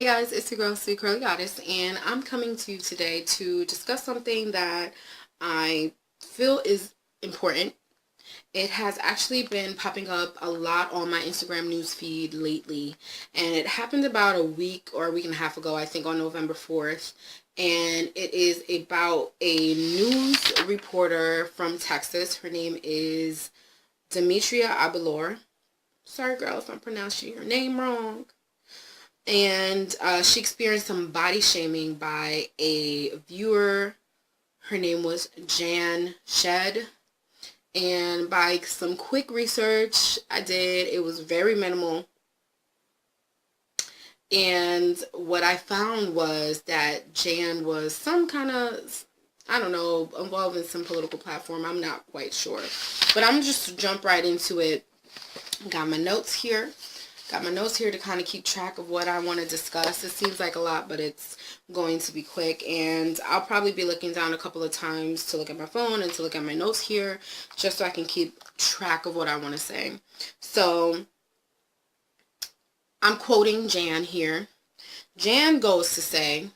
Hey guys, it's your girl, Sweet Curly Goddess, and I'm coming to you today to discuss something that I feel is important. It has actually been popping up a lot on my Instagram news feed lately, and it happened about a week or a week and a half ago, I think on November 4th, and it is about a news reporter from Texas. Her name is Demetria Obilor. Sorry girl if I'm pronouncing your name wrong. And she experienced some body shaming by a viewer. Her name was Jan Shed. And by some quick research I did, it was very minimal. And what I found was that Jan was some kind of, I don't know, involved in some political platform. I'm not quite sure. But I'm just jump right into it. Got my notes here. To kind of keep track of what I want to discuss. It seems like a lot, but it's going to be quick. And I'll probably be looking down a couple of times to look at my phone and to look at my notes here, just so I can keep track of what I want to say. So I'm quoting Jan here. Jan goes to say,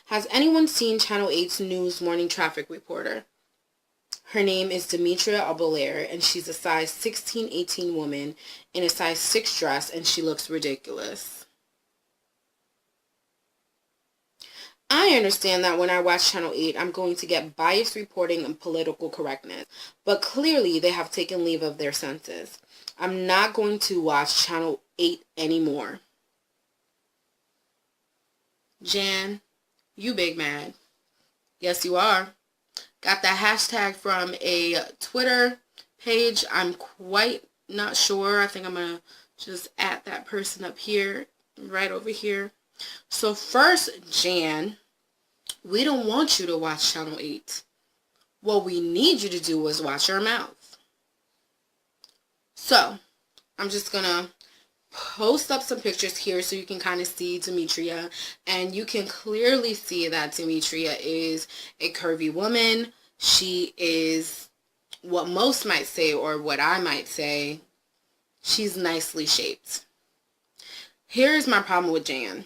"Has anyone seen Channel 8's news morning traffic reporter? Her name is Demetria Obilor, and she's a size 16-18 woman in a size 6 dress, and she looks ridiculous. I understand that when I watch Channel 8, I'm going to get biased reporting and political correctness, but clearly they have taken leave of their senses. I'm not going to watch Channel 8 anymore." Jan, you big mad. Yes, you are. Got that hashtag from a Twitter page. I'm quite not sure. I think I'm going to just add that person up here, right over here. So first, Jan, we don't want you to watch Channel 8. What we need you to do is watch your mouth. So I'm just going to post up some pictures here so you can kind of see Demetria, and you can clearly see that Demetria is a curvy woman. She is what most might say, or what I might say, she's nicely shaped. Here's my problem with Jan.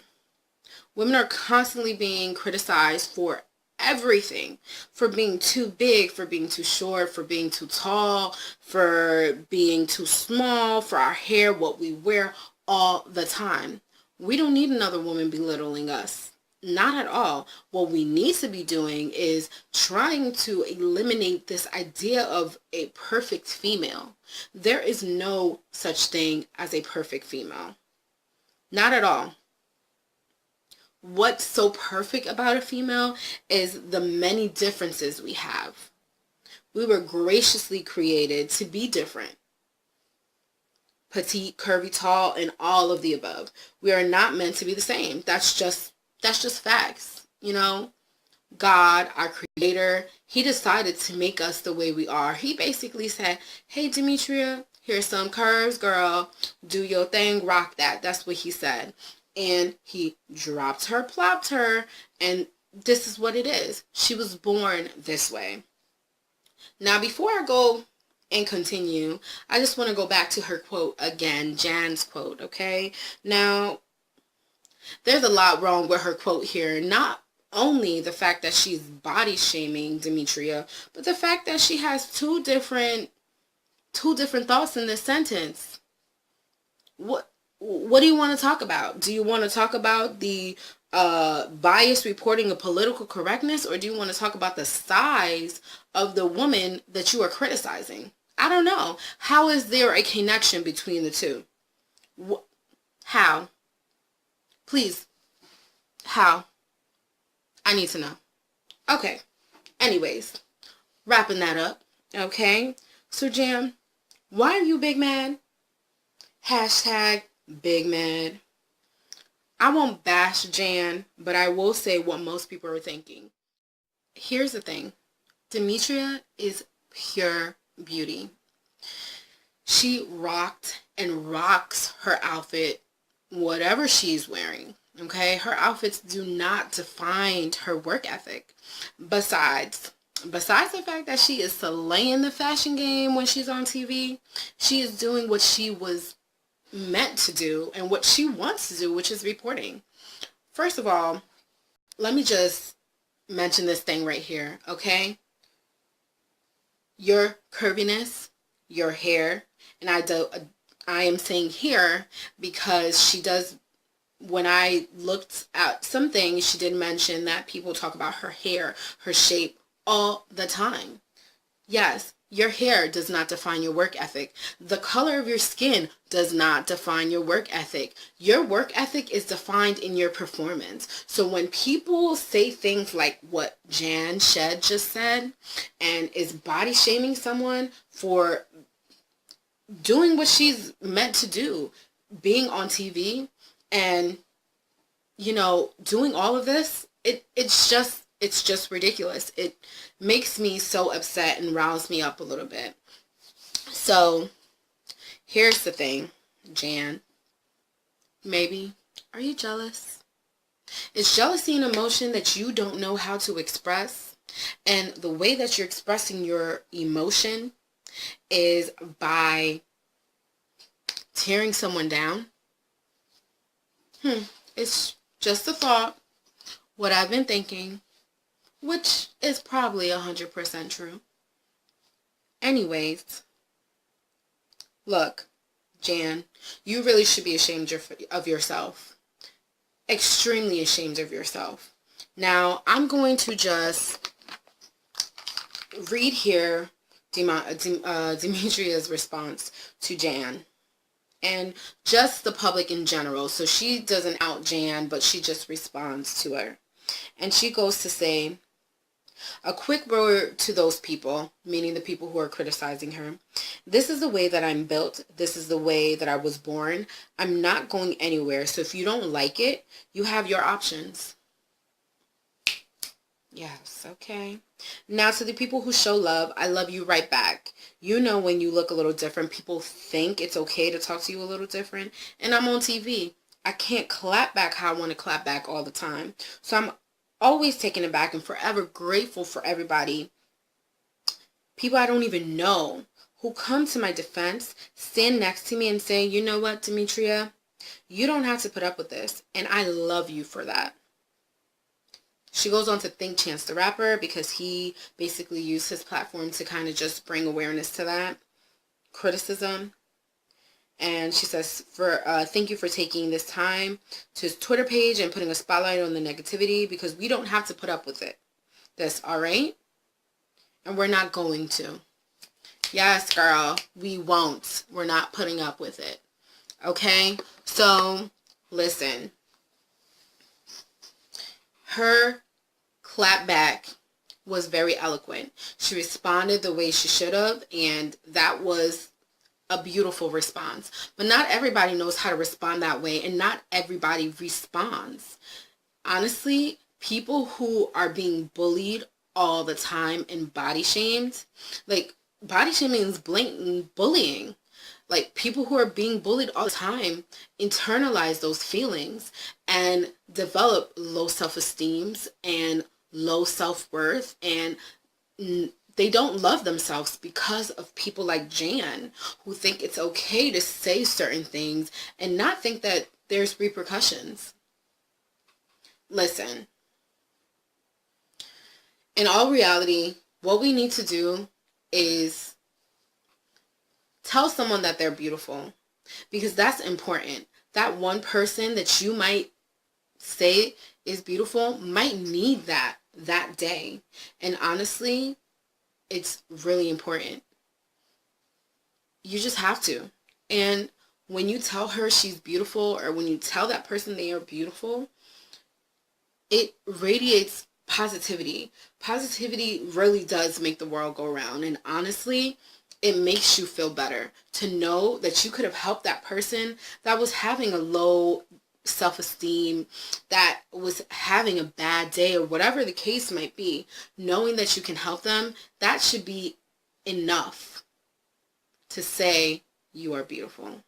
Women are constantly being criticized for everything, for being too big, for being too short, for being too tall, for being too small, for our hair, what we wear, all the time. We don't need another woman belittling us. Not at all. What we need to be doing is trying to eliminate this idea of a perfect female. There is no such thing as a perfect female. Not at all. What's so perfect about a female is the many differences we have. We were graciously created to be different. Petite, curvy, tall, and all of the above. We are not meant to be the same. That's just facts. You know, God, our creator, he decided to make us the way we are. He basically said, "Hey, Demetria, here's some curves, girl. Do your thing, rock that." That's what he said. And he dropped her, plopped her, and this is what it is. She was born this way. Now, before I go and continue, I just want to go back to her quote again, Jan's quote, okay? Now, there's a lot wrong with her quote here. Not only the fact that she's body shaming Demetria, but the fact that she has two different thoughts in this sentence. What do you want to talk about? Do you want to talk about the biased reporting of political correctness, or do you want to talk about the size of the woman that you are criticizing? I don't know. How is there a connection between the two? How? Please. How? I need to know. Okay. Anyways, wrapping that up. Okay. So, Jam, why are you big mad? Hashtag big mad. I won't bash Jan, but I will say what most people are thinking. Here's the thing. Demetria is pure beauty. She rocked and rocks her outfit, whatever she's wearing. Okay? Her outfits do not define her work ethic. Besides the fact that she is slaying the fashion game when she's on TV, she is doing what she was meant to do and what she wants to do, which is reporting. First of all, let me just mention this thing right here, okay? Your curviness, your hair, and I am saying hair because she does, when I looked at some things, she did mention that people talk about her hair, her shape all the time. Yes, your hair does not define your work ethic. The color of your skin does not define your work ethic. Your work ethic is defined in your performance. So when people say things like what Jan Shed just said and is body shaming someone for doing what she's meant to do, being on TV and, you know, doing all of this, it's just ridiculous. It makes me so upset and riles me up a little bit. So here's the thing, Jan. Maybe, are you jealous? Is jealousy an emotion that you don't know how to express? And the way that you're expressing your emotion is by tearing someone down? It's just a thought, what I've been thinking, which is probably 100% true. Anyways, look, Jan, you really should be ashamed of yourself. Extremely ashamed of yourself. Now, I'm going to just read here Demetria's response to Jan. And just the public in general. So she doesn't out Jan, but she just responds to her. And she goes to say, a quick word to those people, meaning the people who are criticizing her. This is the way that I'm built. This is the way that I was born. I'm not going anywhere. So if you don't like it, you have your options. Yes, okay. Now to the people who show love, I love you right back. You know when you look a little different, people think it's okay to talk to you a little different. And I'm on TV. I can't clap back how I want to clap back all the time. So I'm always taken aback and forever grateful for everybody, people I don't even know, who come to my defense, stand next to me and say, you know what, Demetria, you don't have to put up with this. And I love you for that. She goes on to thank Chance the Rapper because he basically used his platform to kind of just bring awareness to that criticism. And she says, thank you for taking this time to his Twitter page and putting a spotlight on the negativity because we don't have to put up with it. That's all right. And we're not going to. Yes, girl, we won't. We're not putting up with it. Okay? So, listen. Her clap back was very eloquent. She responded the way she should have, and that was a beautiful response. But not everybody knows how to respond that way, and not everybody responds. Honestly, people who are being bullied all the time and body shamed, like body shaming is blatant bullying. Like people who are being bullied all the time internalize those feelings and develop low self-esteem and low self-worth, and they don't love themselves because of people like Jan who think it's okay to say certain things and not think that there's repercussions. Listen, in all reality, what we need to do is tell someone that they're beautiful, because that's important. That one person that you might say is beautiful might need that day. And honestly, it's really important. You just have to. And when you tell her she's beautiful, or when you tell that person they are beautiful, it radiates positivity. Positivity really does make the world go round. And honestly, it makes you feel better to know that you could have helped that person that was having a low self-esteem, that was having a bad day, or whatever the case might be. Knowing that you can help them, that should be enough to say you are beautiful.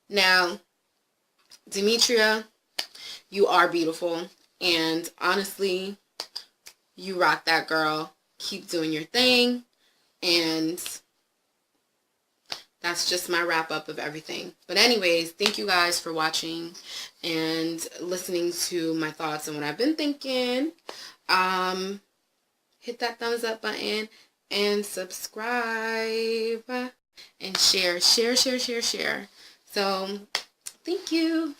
Now, Demetria, you are beautiful, and honestly, you rock that, girl. Keep doing your thing. And that's just my wrap up of everything. But anyways, thank you guys for watching and listening to my thoughts and what I've been thinking. Hit that thumbs up button and subscribe and share. So, thank you.